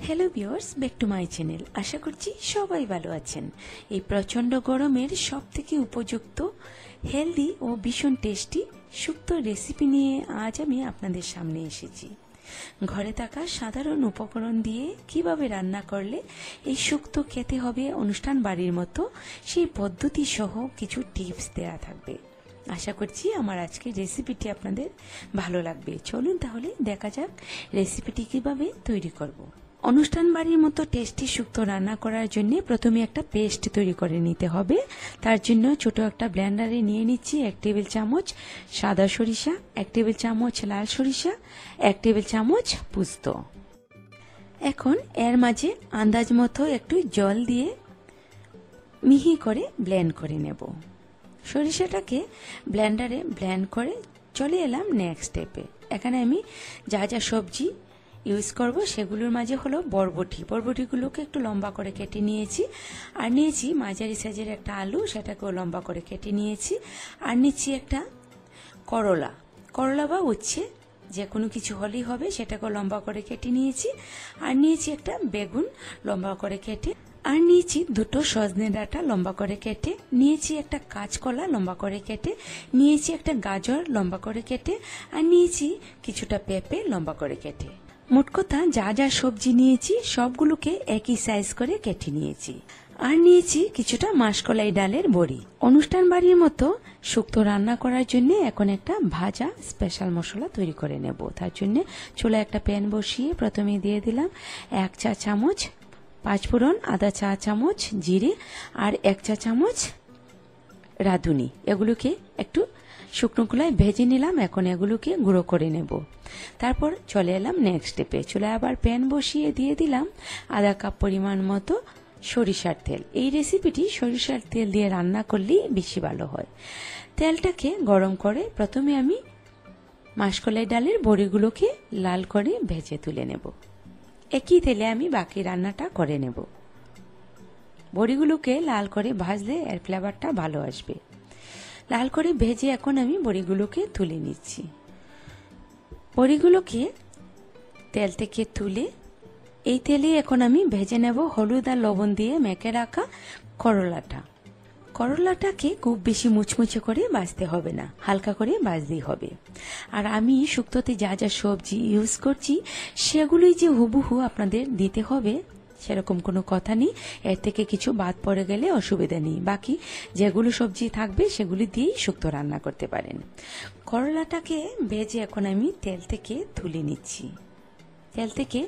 Hello viewers, back to my channel. আশা করছি সবাই ভালো আছেন। এই প্রচণ্ড গরমের সবথেকে উপযুক্ত, হেলদি ও ভীষণ টেস্টি শুক্তো রেসিপি নিয়ে আজ আমি আপনাদের সামনে এসেছি। ঘরে থাকা সাধারণ উপকরণ দিয়ে কিভাবে রান্না করলে এই শুক্তো খেতে হবে অনুষ্ঠান বাড়ির মতো, সেই পদ্ধতি সহ কিছু টিপস দেয়া থাকবে। আশা করছি আমার আজকের রেসিপিটি আপনাদের ভালো লাগবে। চলুন তাহলে দেখা যাক রেসিপিটি কিভাবে তৈরি করব। অনুষ্ঠান বাড়ির মতো টেস্টি শুক্তো রান্না করার জন্য প্রথমে একটা পেস্ট তৈরি করে নিতে হবে। তার জন্য ছোট একটা ব্লেন্ডারে নিয়ে নিচ্ছি 1 টেবিল চামচ সাদা সরিষা, 1 টেবিল চামচ লাল সরিষা, 1 টেবিল চামচ পোস্ত। এখন এর মাঝে আন্দাজ মতো একটু জল দিয়ে মিহি করে ব্লেন্ড করে নেব। সরিষাটাকে ব্লেন্ডারে ব্লেন্ড করে চলে এলাম নেক্সট স্টেপে। এখানে আমি যা যা সবজি ইউজ করব সেগুলোর মাঝে হলো বরবটিগুলোকে একটু লম্বা করে কেটে নিয়েছি, আর নিয়েছি মাঝারি সাইজের একটা আলু, সেটাকেও লম্বা করে কেটে নিয়েছি, আর নিচ্ছি একটা করলা বা উচ্ছে যে কোনো কিছু হলেই হবে, সেটাকেও লম্বা করে কেটে নিয়েছি, আর নিয়েছি একটা বেগুন লম্বা করে কেটে, আর নিয়েছি দুটো সজনে ডাঁটা লম্বা করে কেটে, নিয়েছি একটা কাঁচকলা লম্বা করে কেটে, নিয়েছি একটা গাজর লম্বা করে কেটে, আর নিয়েছি কিছুটা পেঁপে লম্বা করে কেটে। মোট কথা যা যা সবজি নিয়েছি সবগুলোকে একই সাইজ করে কেটে নিয়েছি, আর নিয়েছি কিছুটা মাসকলাই ডালের বড়ি। অনুষ্ঠান বাড়ির মতো শুক্তো রান্না করার জন্য এখন একটা ভাজা স্পেশাল মশলা তৈরি করে নেব। তার জন্য চুলায় একটা প্যান বসিয়ে প্রথমে দিয়ে দিলাম 1 চা চামচ পাঁচফোড়ন, আধা চা চামচ জিরে, আর 1 চা চামচ রাঁধুনি। এগুলোকে একটু শুকনো খোলায় ভেজে নিলাম। এখন এগুলোকে গুঁড়ো করে নেব। তারপর চলে এলাম নেক্সট স্টেপে। চুলায় আবার প্যান বসিয়ে দিয়ে দিলাম আধা কাপ পরিমাণ মতো সরিষার তেল। এই রেসিপিটি সরিষার তেল দিয়ে রান্না করলেই বেশি ভালো হয়। তেলটাকে গরম করে প্রথমে আমি মাসকলাই ডালের বড়িগুলোকে লাল করে ভেজে তুলে নেব। একই তেলে আমি বাকি রান্নাটা করে নেব। বড়িগুলোকে লাল করে ভাজলে এর ফ্লেভারটা ভালো আসবে। লাল করে ভেজে এখন আমি বড়িগুলোকে তুলে নিচ্ছি। বড়িগুলোকে তেল থেকে তুলে এই তেলে এখন আমি ভেজে নেব হলুদ আর লবণ দিয়ে মেখে রাখা করলাটাকে খুব বেশি মুচমুচে করে ভাজতে হবে না, হালকা করে ভাজতেই হবে। আর আমি শুক্তোতে যা যা সবজি ইউজ করছি সেগুলোই যে হুবহু আপনাদের দিতে হবে সেরকম কোনো কথা নেই। এর থেকে কিছু বাদ পড়ে গেলে অসুবিধা নেই, বাকি যেগুলো সবজি থাকবে সেগুলি দিয়েই শুক্তো রান্না করতে পারেন। করলাটাকে ভেজে এখন আমি তেল থেকে তুলে নিচ্ছি। তেল থেকে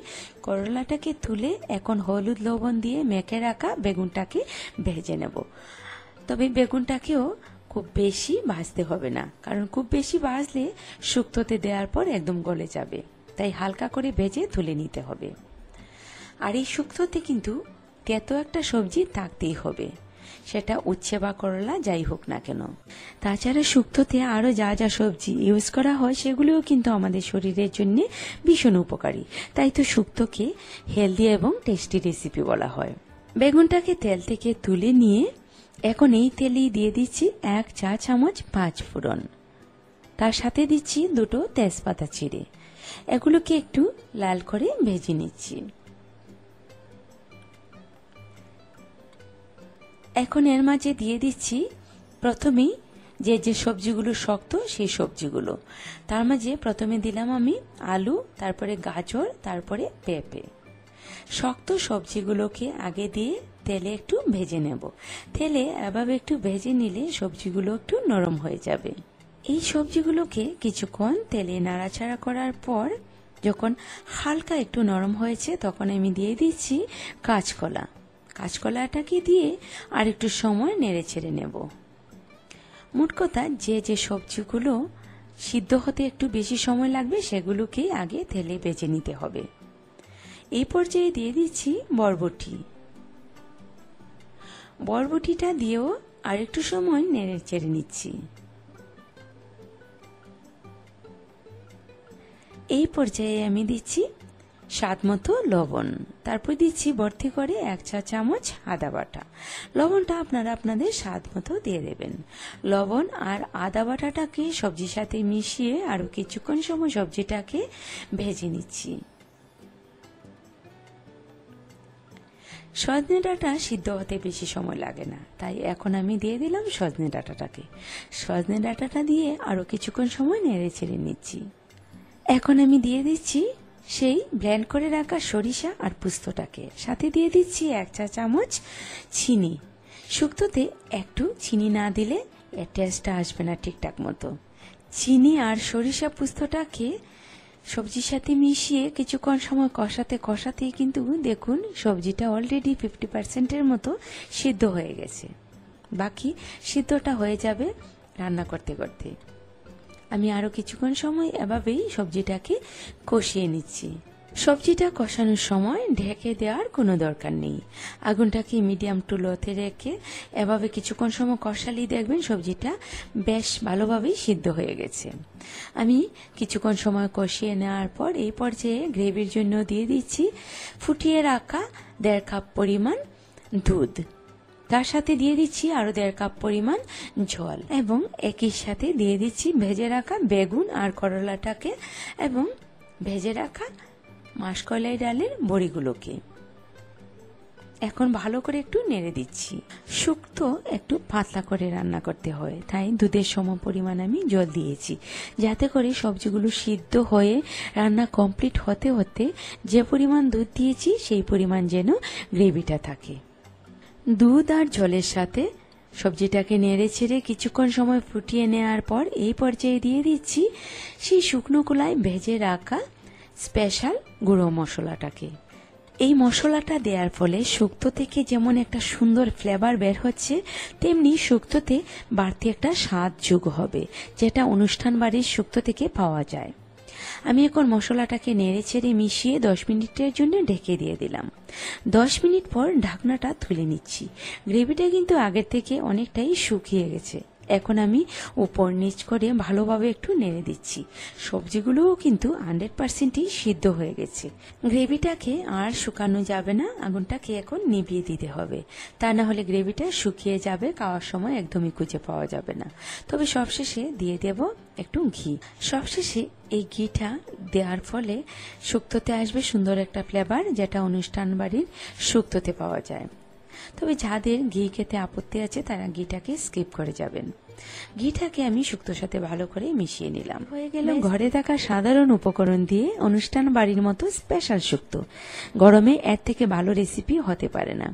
করলাটাকে তুলে এখন হলুদ লবণ দিয়ে মেখে রাখা বেগুনটাকে ভেজে নেব। তবে বেগুনটাকেও খুব বেশি ভাজতে হবে না, কারণ খুব বেশি ভাজলে শুক্তোতে দেওয়ার পর একদম গলে যাবে, তাই হালকা করে ভেজে তুলে নিতে হবে। আর এই শুক্তোতে কিন্তু তেতো একটা সবজি থাকতেই হবে, সেটা উচ্ছে বা করলা যাই হোক না কেন। তাছাড়া শুক্তোতে আরো যা যা সবজি ইউজ করা হয় সেগুলোও কিন্তু আমাদের শরীরের জন্য ভীষণ উপকারী, তাই তো শুক্তোকে হেলদি এবং টেস্টি রেসিপি বলা হয়। বেগুনটাকে তেল থেকে তুলে নিয়ে এখন এই তেলেই দিয়ে দিচ্ছি 1 চা চামচ পাঁচফোড়ন, তার সাথে দিচ্ছি দুটো তেজপাতা চিড়ে। এগুলোকে একটু লাল করে ভেজে নিচ্ছি। এখন এর মাঝে দিয়ে দিচ্ছি প্রথমেই যে সবজিগুলো শক্ত সেই সবজিগুলো। তার মাঝে প্রথমে দিলাম আমি আলু, তারপরে গাজর, তারপরে পেঁপে। শক্ত সবজিগুলোকে আগে দিয়ে তেলে একটু ভেজে নেব। তেলে এভাবে একটু ভেজে নিলে সবজিগুলো একটু নরম হয়ে যাবে। এই সবজিগুলোকে কিছুক্ষণ তেলে নাড়াচাড়া করার পর যখন হালকা একটু নরম হয়েছে তখন আমি দিয়ে দিচ্ছি কাঁচকলাটাকে দিয়ে আর একটু সময় নেড়ে ছেড়ে নেব। মোট কথা যে সবজিগুলো সিদ্ধ হতে একটু বেশি সময় লাগবে সেগুলোকে আগে তেলে ভেজে নিতে হবে। এই পর্যায়ে দিয়ে দিচ্ছি বরবটিটা দিয়েও আর একটু সময় নেড়ে চেড়ে নিচ্ছি। এই পর্যায়ে আমি দিচ্ছি স্বাদ মতো লবণ, তারপর দিচ্ছি ভর্তি করে 1 চা চামচ আদা বাটা। লবণটা আপনারা আপনাদের স্বাদ মতো দিয়ে দেবেন। লবণ আর আদা বাটাটাকে সবজির সাথে মিশিয়ে আরো কিছুক্ষণ সময় সবজিটাকে ভেজে নিচ্ছি। সজনে ডাঁটা সিদ্ধ হতে বেশি সময় লাগে না, তাই এখন আমি দিয়ে দিলাম সজনে ডাঁটাটাকে। সজনে ডাঁটাটা দিয়ে আরো কিছুক্ষণ সময় নেড়ে চেড়ে নিচ্ছি। এখন আমি দিয়ে দিচ্ছি সেই ব্লেন্ড করে রাখা সরিষা আর পোস্তটাকে, সাথে দিয়ে দিচ্ছি 1 চা চামচ চিনি। শুক্তোতে একটু চিনি না দিলে এর টেস্টটা আসবে না ঠিকঠাক মতো। চিনি আর সরিষা পোস্তটাকে সবজির সাথে মিশিয়ে কিছুক্ষণ সময় কষাতে কষাতেই কিন্তু দেখুন সবজিটা অলরেডি 50%-এর মতো সিদ্ধ হয়ে গেছে। বাকি সিদ্ধটা হয়ে যাবে রান্না করতে করতে। আমি আরো কিছুক্ষণ সময় এভাবেই সবজিটাকে কষিয়ে নিচ্ছি। সবজিটা কষানোর সময় ঢেকে দেওয়ার কোনো দরকার নেই। আগুনটাকে মিডিয়াম টু লোতে রেখে এভাবে কিছুক্ষণ সময় কষালেই দেখবেন সবজিটা বেশ ভালোভাবেই সিদ্ধ হয়ে গেছে। আমি কিছুক্ষণ সময় কষিয়ে নেওয়ার পর এই পর্যায়ে গ্রেভির জন্য দিয়ে দিচ্ছি ফুটিয়ে রাখা 1.5 কাপ পরিমাণ দুধ। তার সাথে দিয়ে দিচ্ছি আরো 1.5 কাপ পরিমাণ জল এবং একই সাথে দিয়ে দিচ্ছি ভেজে রাখা বেগুন আর করলাটাকে এবং ভেজে রাখা মাসকলাই ডালের বড়িগুলোকে। এখন ভালো করে একটু নেড়ে দিচ্ছি। শুক্তো একটু পাতলা করে রান্না করতে হয়, তাই দুধের সম পরিমাণ আমি জল দিয়েছি, যাতে করে সবজিগুলো সিদ্ধ হয়ে রান্না কমপ্লিট হতে হতে যে পরিমাণ দুধ দিয়েছি সেই পরিমাণ যেন গ্রেভিটা থাকে। দুধ আর জলের সাথে সবজিটাকে নেড়ে ছেড়ে কিছুক্ষণ সময় ফুটিয়ে নেওয়ার পর এই পর্যায়ে দিয়ে দিচ্ছি সেই শুকনো কলায় ভেজে রাখা স্পেশাল গুঁড়ো মশলাটাকে। এই মশলাটা দেওয়ার ফলে শুক্তো থেকে যেমন একটা সুন্দর ফ্লেভার বের হচ্ছে, তেমনি শুক্তোতে বাড়তি একটা স্বাদ যোগ হবে, যেটা অনুষ্ঠান বাড়ির শুক্তো থেকে পাওয়া যায়। আমি এখন মশলাটাকে নেড়ে ছেড়ে মিশিয়ে 10 মিনিটের জন্য ঢেকে দিয়ে দিলাম। 10 মিনিট পর ঢাকনাটা তুলে নিচ্ছি। গ্রেভিটা কিন্তু আগের থেকে অনেকটাই শুকিয়ে গেছে। এখন আমি উপর নিচ করে ভালোভাবে একটু নেড়ে দিচ্ছি। সবজিগুলোও কিন্তু 100%ই সিদ্ধ হয়ে গেছে। গ্রেভিটাকে আর শুকানো যাবে না, আগুনটাকে এখন নিভিয়ে দিতে হবে, তা না হলে গ্রেভিটা শুকিয়ে যাবে, খাওয়ার সময় একদমই খুঁজে পাওয়া যাবে না। তবে সবশেষে দিয়ে দেব একটু ঘি। সবশেষে এই ঘিটা দেওয়ার ফলে শুক্তোতে আসবে সুন্দর একটা ফ্লেভার, যেটা অনুষ্ঠান বাড়ির শুক্তোতে পাওয়া যায়। তবে যাদের ঘি খেতে আপত্তি আছে তারা ঘিটাকে স্কিপ করে যাবেন। ঘিটাকে আমি শুক্তোর সাথে ভালো করে মিশিয়ে নিলাম। হয়ে গেল ঘরে থাকা সাধারণ উপকরণ দিয়ে অনুষ্ঠান বাড়ির মতো স্পেশাল শুক্তো। গরমে এর থেকে ভালো রেসিপি হতে পারে না।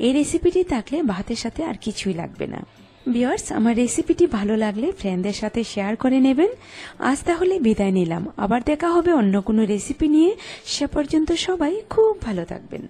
এই রেসিপিটি থাকলে ভাতের সাথে আর কিছুই লাগবে না। ভিউয়ার্স, আমার রেসিপিটি ভালো লাগলে ফ্রেন্ডদের সাথে শেয়ার করে নেবেন। আজ তাহলে বিদায় নিলাম, আবার দেখা হবে অন্য কোনো রেসিপি নিয়ে। সে পর্যন্ত সবাই খুব ভালো থাকবেন।